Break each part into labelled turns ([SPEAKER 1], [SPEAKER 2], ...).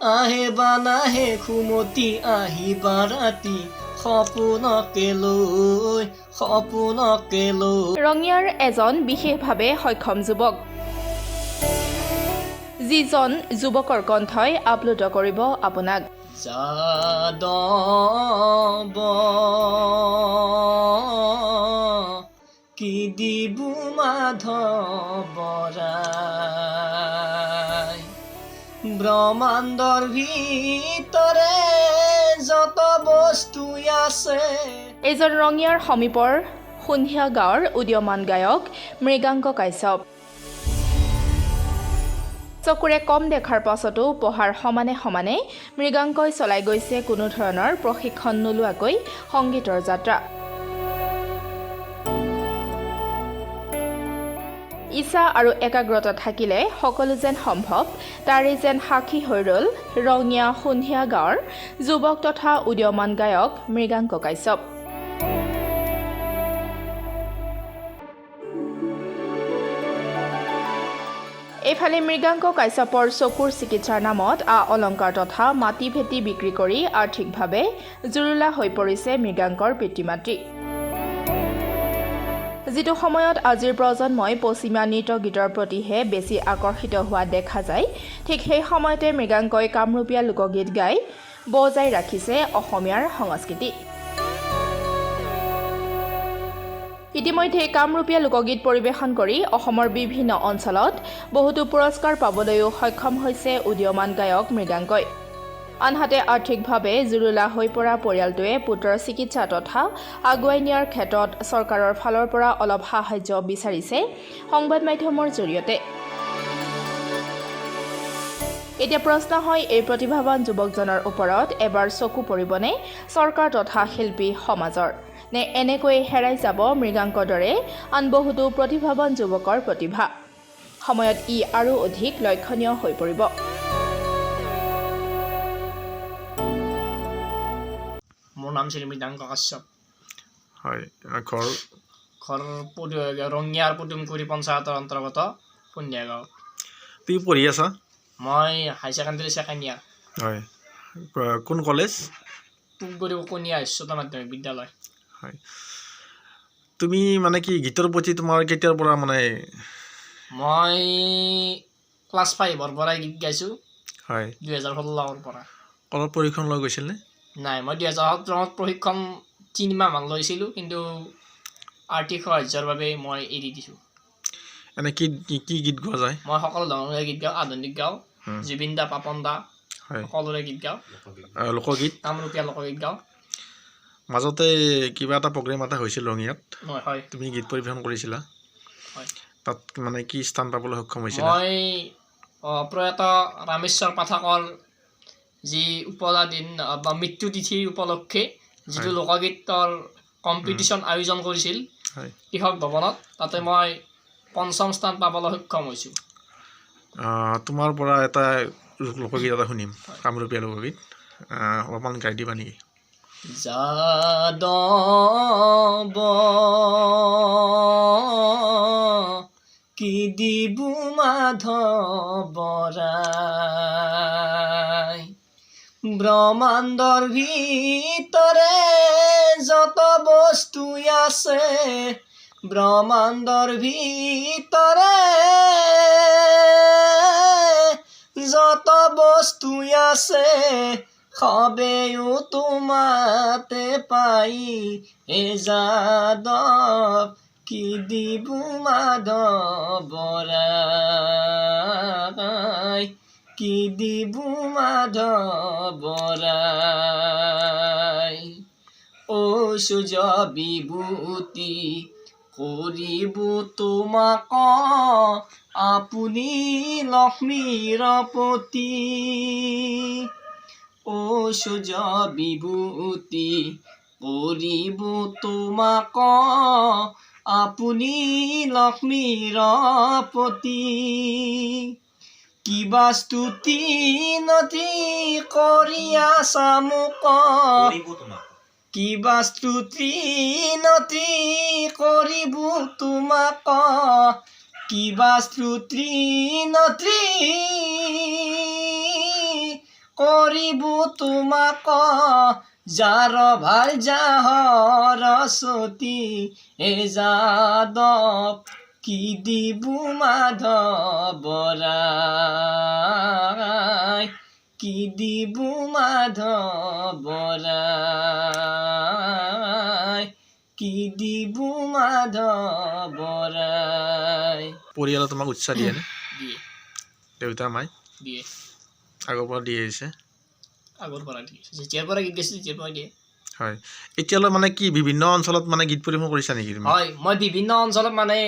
[SPEAKER 1] আহে বানাহে খুমতি আহিবা ৰাতি সপোনকে লৈ
[SPEAKER 2] ৰঙিয়াৰ এজন বিশেষভাৱে সক্ষম যুৱক যিজন যুৱকৰ কণ্ঠই আপলোড কৰিব আপোনাক
[SPEAKER 1] যাদৱ কি দিবু মাধৱৰাই ব্ৰহ্মাণ্ডৰ ভিতৰে যত বস্তু আছে।
[SPEAKER 2] এইজন ৰঙিয়াৰ সমীপৰ সন্ধিয়া গাঁৱৰ উদীয়মান গায়ক মৃগাংক কাশ্যপ। চকুৰে কম দেখাৰ পাছতো পঢ়াৰ সমানে সমানে মৃগাংকই চলাই গৈছে কোনো ধৰণৰ প্ৰশিক্ষণ নোলোৱাকৈ সংগীতৰ যাত্ৰা। ইচ্ছা আৰু একাগ্ৰতা থাকিলে সকলো যেন সম্ভৱ, তাৰে যেন সাক্ষী হৈ ৰ'ল ৰঙিয়া সন্ধিয়া গাঁৱৰ যুৱক তথা উদীয়মান গায়ক মৃগাংক কাশ্যপ। এইফালে মৃগাংক কাশ্যপৰ চকুৰ চিকিৎসাৰ নামত অলংকাৰ তথা মাটি ভেটি বিক্ৰী কৰি আৰ্থিকভাৱে জুৰুলা হৈ পৰিছে মৃগাংকৰ পিতৃ মাতৃ। যিটো সময়ত আজিৰ প্ৰজন্মই পশ্চিমীয়া নৃত্য গীতৰ প্ৰতিহে বেছি আকৰ্ষিত হোৱা দেখা যায়, ঠিক সেই সময়তে মৃগাংকই কামৰূপীয়া লোকগীত গাই বজাই ৰাখিছে অসমীয়াৰ সংস্কৃতি। ইতিমধ্যে কামৰূপীয়া লোকগীত পৰিৱেশন কৰি অসমৰ বিভিন্ন অঞ্চলত বহুতো পুৰস্কাৰ পাবলৈও সক্ষম হৈছে উদীয়মান গায়ক মৃগাংকই। আনহাতে আৰ্থিকভাৱে জুৰুলা হৈ পৰা পৰিয়ালটোৱে পুত্ৰৰ চিকিৎসা তথা আগুৱাই নিয়াৰ ক্ষেত্ৰত চৰকাৰৰ ফালৰ পৰা অলপ সাহায্য বিচাৰিছে সংবাদ মাধ্যমৰ জৰিয়তে। এতিয়া প্ৰশ্ন হয়, এই প্ৰতিভাৱান যুৱকজনৰ ওপৰত এবাৰ চকু পৰিবনে চৰকাৰ তথা শিল্পী সমাজৰ, নে এনেকৈ হেৰাই যাব মৃগাংকৰ দৰে আন বহুতো প্ৰতিভাৱান যুৱকৰ প্ৰতিভা? সময়ত ই আৰু অধিক লক্ষণীয় হৈ পৰিব।
[SPEAKER 1] মোৰ নাম শ্ৰী মৃগাংক কাশ্যপ।
[SPEAKER 3] হয়, ঘৰ
[SPEAKER 1] ৰঙিয়াৰ পুতুমকুৰি পঞ্চায়তৰ অন্তৰ্গত সন্ধিয়া গাঁও।
[SPEAKER 3] তুমি পঢ়ি আছা?
[SPEAKER 1] মই হাই ছেকেণ্ডেৰী ছেকেণ্ড ইয়াৰ।
[SPEAKER 3] হয়, কোন কলেজ?
[SPEAKER 1] পুতগুৰি কণীয়া উচ্চতৰ মাধ্যমিক বিদ্যালয়।
[SPEAKER 3] হয়, তুমি মানে কি গীতৰ প্ৰতি তোমাৰ কেতিয়াৰ পৰা মানে?
[SPEAKER 1] মই ক্লাছ 5ৰ পৰাই গীত গাইছোঁ।
[SPEAKER 3] হয়,
[SPEAKER 1] 2016ৰ পৰা।
[SPEAKER 3] অলপ প্ৰশিক্ষণ লৈ গৈছিলনে?
[SPEAKER 1] নাই, মই 2017ত প্ৰশিক্ষণ 3 মাহমান লৈছিলোঁ, কিন্তু আৰ্থিক সাহায্যৰ বাবে মই এৰি দিছোঁ।
[SPEAKER 3] এনে কি গীত গোৱা যায়?
[SPEAKER 1] মই সকলো ধৰণৰে গীত গাওঁ, আধুনিক গাওঁ, জুবিন দা, পাপন দা,
[SPEAKER 3] হয়,
[SPEAKER 1] সকলোৰে গীত গাওঁ,
[SPEAKER 3] লোকগীত,
[SPEAKER 1] কামৰূপীয়া লোকগীত গাওঁ।
[SPEAKER 3] মাজতে কিবা এটা প্ৰগ্ৰেম এটা হৈছিল ৰঙিয়াত,
[SPEAKER 1] হয়,
[SPEAKER 3] তুমি গীত পৰিৱেশন কৰিছিলা।
[SPEAKER 1] হয়,
[SPEAKER 3] তাত মানে কি স্থান পাবলৈ সক্ষম হৈছিল?
[SPEAKER 1] মই প্ৰয়াত ৰামেশ্বৰ পাঠকৰ যি উপজা দিন বা মৃত্যু তিথিৰ উপলক্ষে যিটো লোকগীতৰ কম্পিটিশ্যন আয়োজন কৰিছিল কৃষক ভৱনত, তাতে মই 5ম স্থান পাবলৈ সক্ষম হৈছোঁ।
[SPEAKER 3] তোমাৰ পৰা এটা লোকগীত এটা শুনিম, কামৰূপীয়া লোকগীত, অলপমান গাই দিবা নেকি?
[SPEAKER 1] যাদৱ কি দিবু মাধৱৰাই ব্ৰহ্মাণ্ডৰ ভিতৰে যত বস্তু আছে, ব্ৰহ্মাণ্ডৰ ভিতৰে যত বস্তু আছে, সবেও তোমাতে পাই এ যাদৱ কি দিবু মাধৱৰাই কি দিবু মাধৱৰাই ও সূৰ্য বিভূতি কৰিব তোমাক আপুনি লক্ষ্মীৰ পতি, ও সূৰ্য বিভূতি কৰিব তোমাক আপুনি লক্ষ্মীৰ পতি, কিবা স্তুতি নতি কৰি আছা মোক, কিবা স্তুতি নতি কৰিব তোমাক, কিবা স্তুতি নতি কৰিব তোমাক যাৰ ভাই যাহৰ সতী এ যাদৱ কি দিবু মাধৱৰাই কি দিবু মাধৱৰাই কি দিবু মাধৱৰাই
[SPEAKER 3] পৰিয়ালে তোমাক উৎসাহ দিয়ে নে
[SPEAKER 1] দিয়ে
[SPEAKER 3] দেউতা মাই
[SPEAKER 1] দিয়ে
[SPEAKER 3] আগৰ পৰা দি আহিছে
[SPEAKER 1] আগৰ পৰা দিয়ে যেতিয়াৰ পৰা গীত গাইছোঁ তেতিয়াৰ পৰা দিয়ে
[SPEAKER 3] হয় এতিয়ালৈ মানে কি বিভিন্ন অঞ্চলত মানে গীত পৰিৱেশন কৰিছা নেকি তুমি
[SPEAKER 1] হয় মই বিভিন্ন অঞ্চলত মানে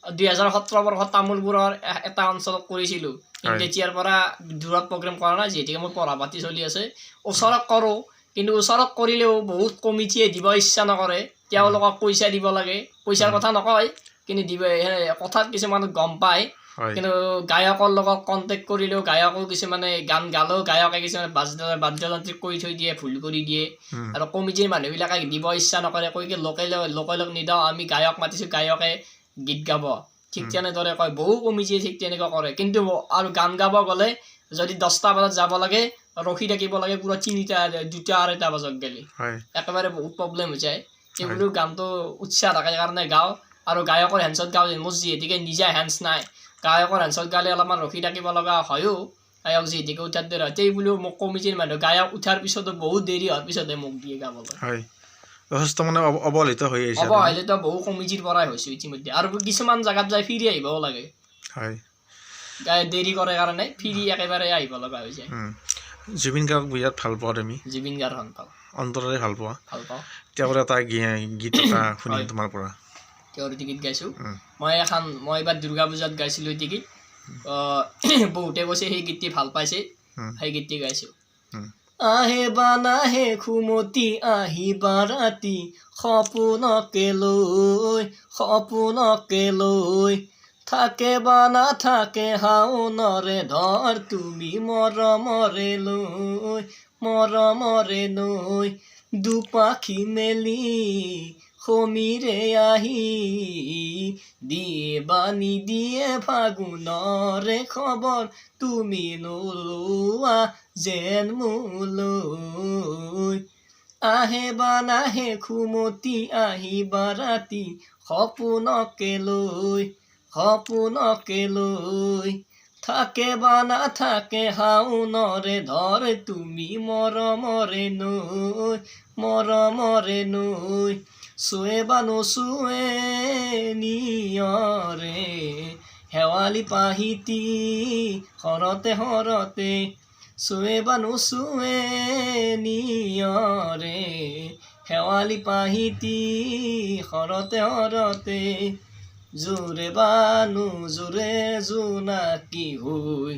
[SPEAKER 1] 2017 বৰ্ষত তামোলপুৰৰ এটা অঞ্চলত কৰিছিলোঁ কিন্তু তেতিয়াৰ পৰা দূৰত প্ৰগ্ৰেম কৰা নাই যিহেতুকে মোৰ পঢ়া পাতি চলি আছে ওচৰত কৰোঁ কিন্তু ওচৰত কৰিলেও বহুত কমিটিয়ে দিব ইচ্ছা নকৰে তেওঁলোকক পইচা দিব লাগে পইচাৰ কথা নকয় কিন্তু দিব কথাত কিছুমান গম পায় কিন্তু গায়কৰ লগত কণ্টেক্ট কৰিলেও গায়কো কিছুমানে গান গালেও গায়কে কিছুমানে বাদ্যযন্ত্ৰীক কৰি থৈ দিয়ে ভুল কৰি দিয়ে আৰু কমিটিৰ মানুহবিলাকে দিব ইচ্ছা নকৰে কৈ কি লোকেলক নিদাওঁ আমি গায়ক মাতিছোঁ গায়কে গীত গাব ঠিক তেনেদৰে কয় বহু কমিটিয়ে ঠিক তেনেকুৱা কৰে কিন্তু আৰু গান গাব গ'লে যদি 10টা বজাত যাব লাগে ৰখি থাকিব লাগে পুৰা 2টা 2টা বজাত গ'লে একেবাৰে বহুত প্ৰব্লেম হৈ যায় এইবোৰো গানটো উৎসাহ থকাৰ কাৰণে গাওঁ আৰু গায়কৰ হেণ্ডছত গাওঁ মোৰ যিহেতুকে নিজা হেণ্ডছ নাই গায়কৰ হেণ্ডছত গালে অলপমান ৰখি থাকিব লগা হয়ো গায়ক যিহেতুকে উঠাৰ দেৰি হয় সেইবুলিও মোক কমিটিৰ মানুহ গায়ক উঠাৰ পিছতো বহুত দেৰি হোৱাৰ পিছতহে মোক দিয়ে গাবলৈ
[SPEAKER 3] যথেষ্ট মানে অৱহেলিত হৈ আহিছে
[SPEAKER 1] অৱহেলিত বহু কমিটিৰ পৰাই হৈছোঁ ইতিমধ্যে আৰু কিছুমান জাগাত যাই ফিৰি আহিবও লাগে দেৰি কৰে কাৰণে ফিৰি একেবাৰে আহিব লগা হৈ যায়
[SPEAKER 3] জুবিন গাৰ্গক বিৰাট ভাল পোৱা তুমি
[SPEAKER 1] জুবিন গাৰ্গ ভাল পাওঁ
[SPEAKER 3] অন্তৰেৰে ভাল পাওঁ তেওঁৰ এটা গীত এটা শুনিম তোমাৰ পৰা
[SPEAKER 1] তেওঁৰ গীত গাইছোঁ মই এইবাৰ দুৰ্গা পূজাত গাইছিলোঁ এটি গীত বহুতে কৈছে সেই গীতটি ভাল পাইছে সেই গীতটি গাইছোঁ আহে বানাহে খুমতি আহিবা ৰাতি সপোনকে লৈ থাকে বা নাথাকে হাওনৰে ধৰ তুমি মৰমৰে লৈ দুপাখি মেলি সমীৰে আহি দিয়ে বানি দিয়ে ফাগুনৰে খবৰ তুমি নোলোৱা যেন মোলৈ আহে বা নাহে খুমতি আহিবা ৰাতি সপোনকে লৈ থাকে বা নাথাকে হাওনৰে ধৰ তুমি মৰমৰে নৈ চুৱে বা নোচুৱে নিয়ৰে শেৱালি পাহিতি হৰতে চুৱে বা নোচুৱে নিয়ৰে শেৱালি পাহিতি হৰতে জোৰে বা নোজোৰে জোনাকী হৈ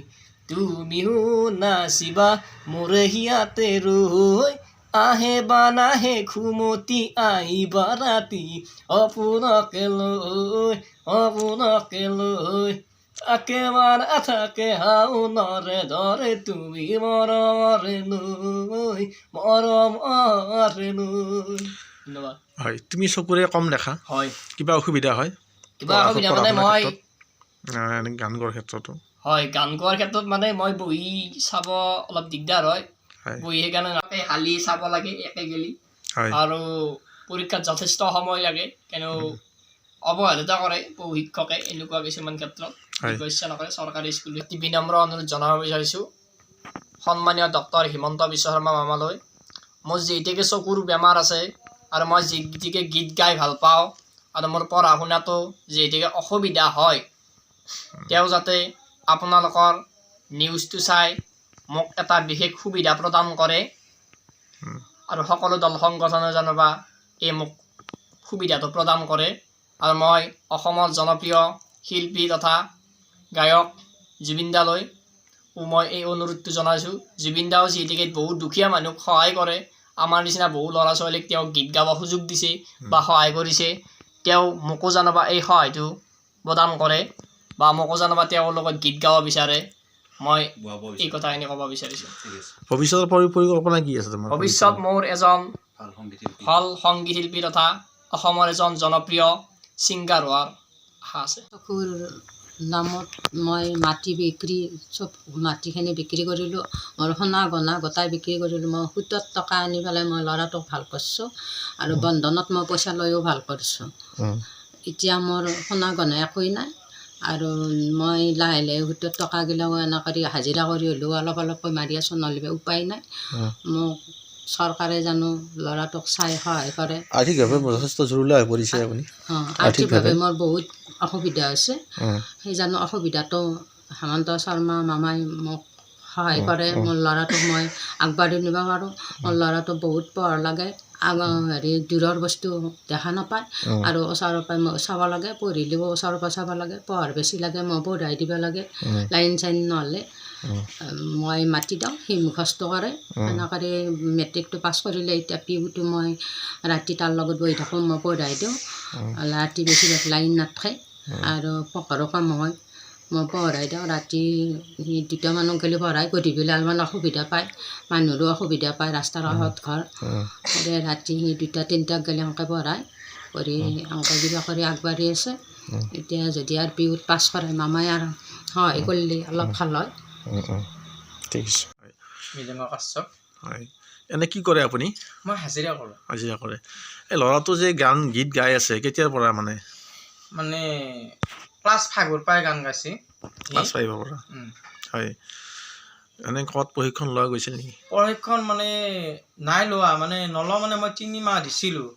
[SPEAKER 1] তুমিও নাচিবা মোৰে হিয়াতে ৰৈ আহে বা নাহে খুমতি আহিবা ৰাতি সপোনকে লৈ থাকে বা নাথাকে হাওনৰে ধৰে তুমি মৰমৰে নৈ ধন্যবাদ
[SPEAKER 3] হয় তুমি চকুৰে কম দেখা
[SPEAKER 1] হয়
[SPEAKER 3] কিবা অসুবিধা হয়
[SPEAKER 1] মানে মই
[SPEAKER 3] গান গোৱাৰ ক্ষেত্ৰতো
[SPEAKER 1] হয় গান গোৱাৰ ক্ষেত্ৰত মানে মই বহি চাব অলপ দিগদাৰ হয় বহি সেইকাৰণে হালি চাব লাগে একে গেলি আৰু পৰীক্ষাত যথেষ্ট সময় লাগে কিন্তু অৱহেলিত কৰে বহু শিক্ষকে এনেকুৱা কিছুমান ক্ষেত্ৰত ইচ্ছা নকৰে চৰকাৰী স্কুল বিনম্ৰ অনুৰোধ জনাব বিচাৰিছোঁ সন্মানীয় ডক্টৰ হিমন্ত বিশ্ব শৰ্মা মামালৈ মোৰ যিহেতুকে চকুৰ বেমাৰ আছে আৰু মই যিহেতুকে গীত গাই ভাল পাওঁ আৰু মোৰ পঢ়া শুনাটো যিহেতুকে অসুবিধা হয় তেওঁ যাতে আপোনালোকৰ নিউজটো চাই মোক এটা বিশেষ সুবিধা প্ৰদান কৰে আৰু সকলো দল সংগঠনে জানবা এই মোক সুবিধাটো প্ৰদান কৰে আৰু মই অসমৰ জনপ্ৰিয় শিল্পী তথা গায়ক জুবিন দালৈ মই এই অনুৰোধটো জনাইছোঁ জুবিন দাও যিহেতুকে বহুত দুখীয়া মানুহক সহায় কৰে আমাৰ নিচিনা বহু ল'ৰা ছোৱালীক তেওঁ গীত গাব সুযোগ দিছে বা সহায় কৰিছে তেওঁ মোকো জানবা এই সহায়টো প্ৰদান কৰে বা মোকো জানবা তেওঁৰ লগত গীত গাব বিচাৰে মই এই কথাখিনি ক'ব বিচাৰিছোঁ
[SPEAKER 3] ভৱিষ্যতৰ পৰিকল্পনা কি আছে তোমাৰ
[SPEAKER 1] ভৱিষ্যত মোৰ এজন ভাল সংগীত শিল্পী তথা অসমৰ এজন জনপ্ৰিয় ছিংগাৰ হোৱাৰ আশা আছে
[SPEAKER 4] নামত মই মাটি বিক্ৰী চব মাটিখিনি বিক্ৰী কৰিলোঁ, মোৰ সোণা গহনা গোটাই বিক্ৰী কৰিলোঁ। মই 70 টকা আনি পেলাই মই ল'ৰাটোক ভাল কৰিছোঁ আৰু বন্ধনত মই পইচা লৈও ভাল কৰিছোঁ। এতিয়া মোৰ সোণা গহনা একোৱেই নাই আৰু মই লাহে লাহে 70 টকাগিলাও এনে কৰি হাজিৰা কৰি হ'লেও অলপ অলপকৈ মাৰি আছোঁ, নহ'লে উপায় নাই। মোক চৰকাৰে জানো ল'ৰাটোক চাই সহায় কৰে।
[SPEAKER 3] আৰ্থিকভাৱে যথেষ্ট জৰুৰীলা হৈ পৰিছে আপুনি।
[SPEAKER 4] আৰ্থিকভাৱে মোৰ বহুত অসুবিধা হৈছে, সেই জানো অসুবিধাটো হেমন্ত শৰ্মা মামাই মোক সহায় কৰে। মোৰ ল'ৰাটোক মই আগবাঢ়ি নিব পাৰোঁ। মোৰ ল'ৰাটোক বহুত পঢ়াৰ লাগে, দূৰৰ বস্তু দেখা নাপায় আৰু ওচৰৰ পৰা মই চাব লাগে, পঢ়িলেও ওচৰৰ পৰা চাব লাগে, পঢ়াৰ বেছি লাগে মই পঢ়াই দিব লাগে। লাইন চাইন নহ'লে মই মাতি দিওঁ, সি মুখস্থ কৰে। এনেকৈ মেট্ৰিকটো পাছ কৰিলে এতিয়া পিউটো মই ৰাতি তাৰ লগত বহি থাকোঁ, মই পঢ়াই দিওঁ। ৰাতি বেছিভাগ লাইন নাথাকে আৰু পঢ়াৰো কাম হয়, মই পঢ়াই দিওঁ। ৰাতি সি 2টা মানুহ গ'লে পঢ়াই, গধূলি অলপমান অসুবিধা পায়, মানুহৰো অসুবিধা পায়, ৰাস্তাৰ কাষত ঘৰ। ৰাতি সি 2টা 3টাক গ'লে এনেকৈ পঢ়াই কৰি এনেকৈ কিবা কৰি আগবাঢ়ি আছে। এতিয়া যদি আৰু পিউত পাছ কৰে মামাই আৰু সহায় কৰিলে অলপ ভাল হয়।
[SPEAKER 3] ঠিক আছে।
[SPEAKER 1] মৃদংগ কাশ্যপ।
[SPEAKER 3] হয়, এনে কি কৰে আপুনি?
[SPEAKER 1] মই হাজিৰা কৰোঁ।
[SPEAKER 3] হাজিৰা কৰে। এই ল'ৰাটো যে গীত গাই আছে কেতিয়াৰ পৰা মানে
[SPEAKER 1] ক্লাছ 5ৰ পৰাই গান গাইছে।
[SPEAKER 3] ক্লাছ 5ৰ পৰা? হয়। এনে ক'ত প্ৰশিক্ষণ লোৱা গৈছিল নেকি?
[SPEAKER 1] প্ৰশিক্ষণ নাই লোৱা, নলওঁ মই 3 মাহ দিছিলোঁ।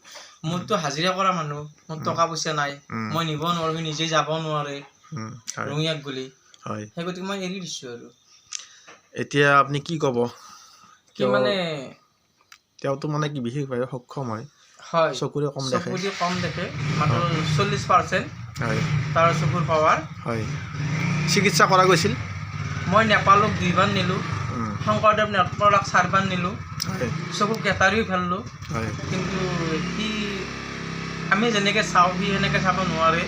[SPEAKER 1] মোৰতো হাজিৰা কৰা মানুহ, মোৰ টকা পইচা নাই, মই নিব নোৱাৰোঁ, নিজে যাব নোৱাৰে ৰঙিয়াক বুলি।
[SPEAKER 3] হয়,
[SPEAKER 1] সেই গতিকে মই এৰি দিছোঁ আৰু।
[SPEAKER 3] এতিয়া আপুনি কি ক'ব?
[SPEAKER 1] কি
[SPEAKER 3] তেওঁতো কি বিশেষভাৱে সক্ষম হয়, চকুৰে কম
[SPEAKER 1] দেখে, মাত্ৰ 40%
[SPEAKER 3] হয়
[SPEAKER 1] তাৰ চকুৰ পাৱাৰ।
[SPEAKER 3] হয়, চিকিৎসা কৰা গৈছিল?
[SPEAKER 1] মই নেপালক 2 বাৰ নিলোঁ, শংকৰদেৱ নেত্ৰলাক 4 বাৰ নিলোঁ, চকু কেটাৰিও ফেলিলোঁ। কিন্তু সি আমি যেনেকৈ চাওঁ সি সেনেকৈ চাব নোৱাৰে,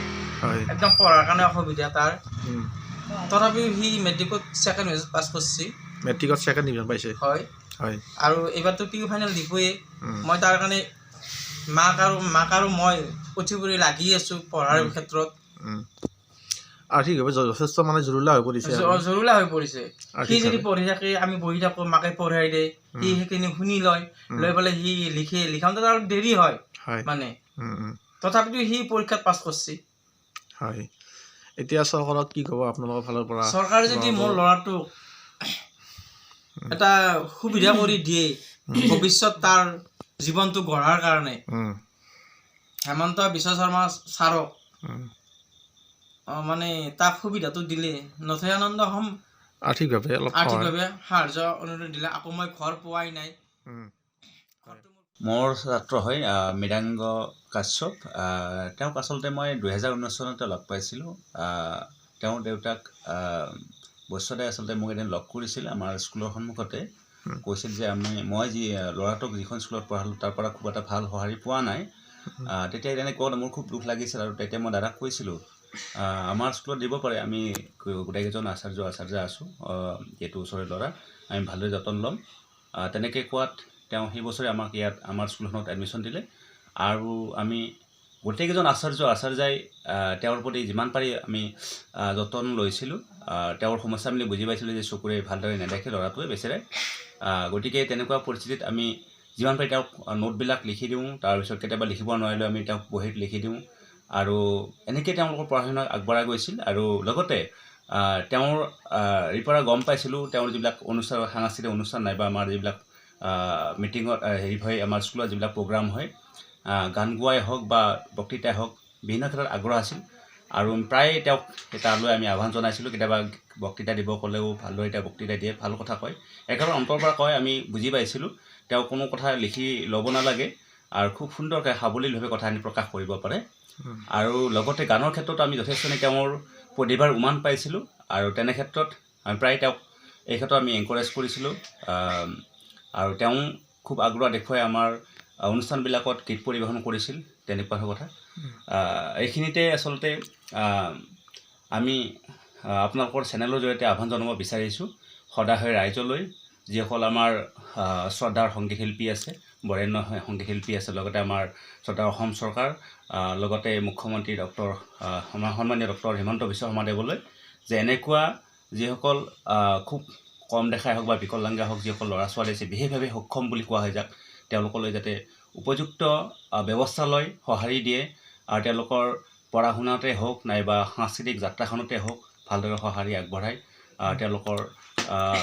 [SPEAKER 1] একদম পঢ়াৰ কাৰণে অসুবিধা তাৰ। তথাপিও সি মেট্ৰিকত 2nd ডিভিজন পাছ কৰিছে।
[SPEAKER 3] মেট্ৰিকত 2nd ডিভিজন পাইছে? হয়। হয়,
[SPEAKER 1] আৰু এইবাৰতো পিউ ফাইনেল দিবয়ে। মই তাৰ কাৰণে মাক আৰু মই উঠি পৰি লাগি আছোঁ পঢ়াৰ ক্ষেত্ৰত।
[SPEAKER 3] আৰ্থিকভাৱে যথেষ্ট জৰুৰীলা হৈ পৰিছে।
[SPEAKER 1] জৰুৰীলা হৈ পৰিছে। সি যদি পঢ়ি থাকে, আমি বহি থাকোঁ, মাকে পঢ়াই দিয়ে, সি সেইখিনি শুনি লৈ পেলাই সি লিখাওঁতে তাৰ দেৰি হয় তথাপিতো সি পৰীক্ষাত পাছ কৰিছে।
[SPEAKER 3] হয়, এতিয়া চৰকাৰক কি ক'ব আপোনালোকৰ ফালৰ পৰা?
[SPEAKER 1] চৰকাৰে যদি মোৰ ল'ৰাটোক এটা সুবিধা কৰি দিয়ে, ভৱিষ্যত তাৰ জীৱনটো গঢ়াৰ কাৰণে, হেমন্ত বিশ্ব শৰ্মা ছাৰক তাক সুবিধাটো দিলে নথৈ আনন্দ হ'ম। আৰ্থিকভাৱে সাহাৰ্য অনুদান দিলে। আকৌ মই ঘৰ পোৱাই নাই।
[SPEAKER 5] মোৰ ছাত্ৰ হয় মৃদাংগ কাশ্যপ। তেওঁক আচলতে মই 2019 চনতে লগ পাইছিলোঁ। তেওঁৰ দেউতাক বৈশ্যদাই আচলতে মোক এদিন লগ কৰিছিল আমাৰ স্কুলৰ সন্মুখতে। কৈছিল যে মই যি ল'ৰাটোক যিখন স্কুলত পঢ়ালোঁ তাৰ পৰা খুব এটা ভাল সঁহাৰি পোৱা নাই। তেতিয়া তেনেকৈ মোৰ খুব দুখ লাগিছিল আৰু তেতিয়া মই দাদাক কৈছিলোঁ আমাৰ স্কুলত দিব পাৰে, আমি গোটেইকেইজন আচাৰ্য আছোঁ, এইটো ওচৰৰে ল'ৰা, আমি ভালদৰে যতন ল'ম। তেনেকৈ কোৱাত তেওঁ সেই বছৰে আমাক ইয়াত আমাৰ স্কুলখনত এডমিশ্যন দিলে আৰু আমি গোটেইকেইজন আচাৰ্যাই তেওঁৰ প্ৰতি যিমান পাৰি আমি যতন লৈছিলোঁ। তেওঁৰ সমস্যা বুলি বুজি পাইছিলোঁ যে চকুৰে ভালদৰে নেদেখে ল'ৰাটোৱে বেচেৰাই। গতিকে তেনেকুৱা পৰিস্থিতিত আমি যিমান পাৰি তেওঁক নোটবিলাক লিখি দিওঁ, তাৰপিছত কেতিয়াবা লিখিব নোৱাৰিলেও আমি তেওঁক বহীত লিখি দিওঁ আৰু এনেকৈ তেওঁলোকৰ পঢ়া শুনা আগবঢ়াই গৈছিল। আৰু লগতে তেওঁৰ পৰা গম পাইছিলোঁ তেওঁৰ যিবিলাক অনুষ্ঠান, সাংস্কৃতিক অনুষ্ঠান নাইবা আমাৰ যিবিলাক মিটিঙত হয়, আমাৰ স্কুলত যিবিলাক প্ৰগ্ৰাম হয়, গান গোৱাই হওক বা বক্তৃতাই হওক, বিভিন্ন ক্ষেত্ৰত আগ্ৰহ আছিল আৰু প্ৰায় তেওঁক তালৈ আমি আহ্বান জনাইছিলোঁ। কেতিয়াবা বক্তৃতা দিব ক'লেও ভালদৰে তেওঁ বক্তৃতা দিয়ে, ভাল কথা কয়, একেবাৰে অন্তৰৰ পৰা কয়। আমি বুজি পাইছিলোঁ তেওঁ কোনো কথা লিখি ল'ব নালাগে আৰু খুব সুন্দৰকৈ সাৱলীলভাৱে কথাখিনি প্ৰকাশ কৰিব পাৰে। আৰু লগতে গানৰ ক্ষেত্ৰত আমি যথেষ্টখিনি তেওঁৰ প্ৰতিভাৰ উমান পাইছিলোঁ আৰু তেনে ক্ষেত্ৰত আমি প্ৰায় তেওঁক এই ক্ষেত্ৰত আমি এনকাৰেজ কৰিছিলোঁ আৰু তেওঁ খুব আগ্ৰহ দেখুৱাই আমাৰ অনুষ্ঠানবিলাকত গীত পৰিৱেশন কৰিছিল। তেনেকুৱা কথা। এইখিনিতে আচলতে আমি আপোনালোকৰ চেনেলৰ জৰিয়তে আহ্বান জনাব বিচাৰিছোঁ সদায় ৰাইজলৈ যিসকল আমাৰ শ্ৰদ্ধাৰ সংগীত শিল্পী আছে, বৰেণ্য সংগীত শিল্পী আছে, লগতে আমাৰ শ্ৰদ্ধাৰ অসম চৰকাৰ, লগতে মুখ্যমন্ত্ৰী আমাৰ সন্মানীয় ডক্টৰ হিমন্ত বিশ্ব শৰ্মাদেৱলৈ যে এনেকুৱা যিসকল খুব কম দেখাই হওক বা বিকলাংগা হওক, যিসকল ল'ৰা ছোৱালী আছে বিশেষভাৱে সক্ষম বুলি কোৱা হয় যাক, তেওঁলোকলৈ যাতে উপযুক্ত ব্যৱস্থা লৈ সঁহাৰি দিয়ে আৰু তেওঁলোকৰ পঢ়া শুনাতে হওক নাইবা সাংস্কৃতিক যাত্ৰাখনতে হওক ভালদৰে সঁহাৰি আগবঢ়ায়, তেওঁলোকৰ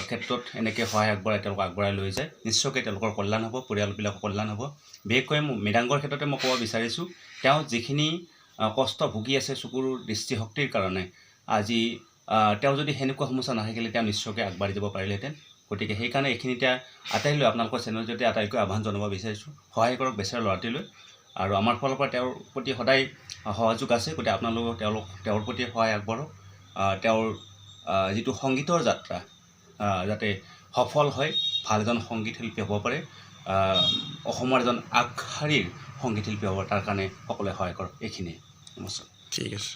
[SPEAKER 5] ক্ষেত্ৰত এনেকৈ সহায় আগবঢ়াই তেওঁলোকক আগবঢ়াই লৈ যায়, নিশ্চয়কৈ তেওঁলোকৰ কল্যাণ হ'ব, পৰিয়ালবিলাকৰ কল্যাণ হ'ব। বিশেষকৈ মৃদাংগৰ ক্ষেত্ৰতে মই ক'ব বিচাৰিছোঁ, তেওঁ যিখিনি কষ্ট ভুগি আছে চকুৰ দৃষ্টিশক্তিৰ কাৰণে, আজি তেওঁ যদি সেনেকুৱা সমস্যা নাথাকিলে তেওঁ নিশ্চয়কৈ আগবাঢ়ি যাব পাৰিলেহেঁতেন। গতিকে সেইকাৰণে এইখিনিতে আটাইলৈ আপোনালোকৰ চেনেলৰ জৰিয়তে আটাইকৈ আহ্বান জনাব বিচাৰিছোঁ, সহায় কৰক বেচেৰা ল'ৰাটিলৈ। আৰু আমাৰ ফালৰ পৰা তেওঁৰ প্ৰতি সদায় সহযোগ আছে, গতিকে আপোনালোকক তেওঁৰ প্ৰতি সহায় আগবঢ়াওক, তেওঁৰ যিটো সংগীতৰ যাত্ৰা যাতে সফল হয়, ভাল এজন সংগীত শিল্পী হ'ব পাৰে, অসমৰ এজন আগশাৰীৰ সংগীত শিল্পী হ'ব, তাৰ কাৰণে সকলোৱে সহায় কৰক। এইখিনিয়ে, নমস্কাৰ।
[SPEAKER 3] ঠিক আছে।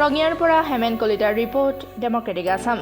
[SPEAKER 2] ৰঙিয়াৰ পৰা হেমেন কলিতাৰ ৰিপৰ্ট, ডেমক্ৰেটিক আছাম।